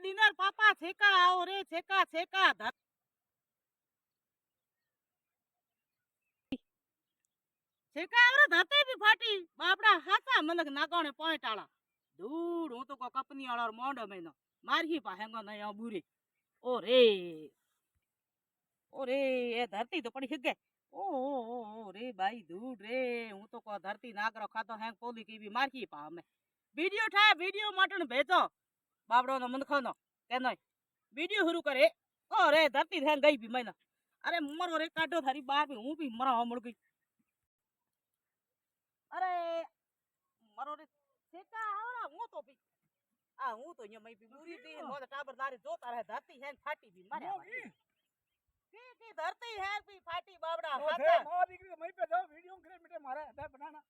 દિનર પાપા છેકા આવો રે છેકા છેકા છેકા આવરે ધરતી બી ફાટી બાપડા હાથા મલક નાગોણે પોઈન્ટ આળા દૂર હું તો કો કપની આળો મોંડો મહિનો મારી પા હેંગો નઈ બુરી ઓરે એ ધરતી તો પડી હગે ઓ રે બાઈ દૂર રે હું તો કો ધરતી નાગરો ખાતો હેંગ પોલી કી મારી પા અમે વિડિયો થાય વિડિયો માટણ ભેજો બાબડો નો મનખો નો કે નઈ વિડિયો શરૂ કરે ઓરે ધરતી હેંગ ગઈ બી મહિના અરે મરો રે કાઢો થારી બાર બી હું બી મરા મળ ગઈ અરે મરો રે છેકા આવરા હું તો બી આ હું તો અહીંયા મઈ બી પૂરી દી મોદ ટાબર દારી જોતા રહે ધરતી હેંગ ફાટી બી માર્યા की धरती है भी फाटी बाबड़ा हाथ है मां दीकरी मई पे जाओ वीडियो करे मिटे मारे है बनाना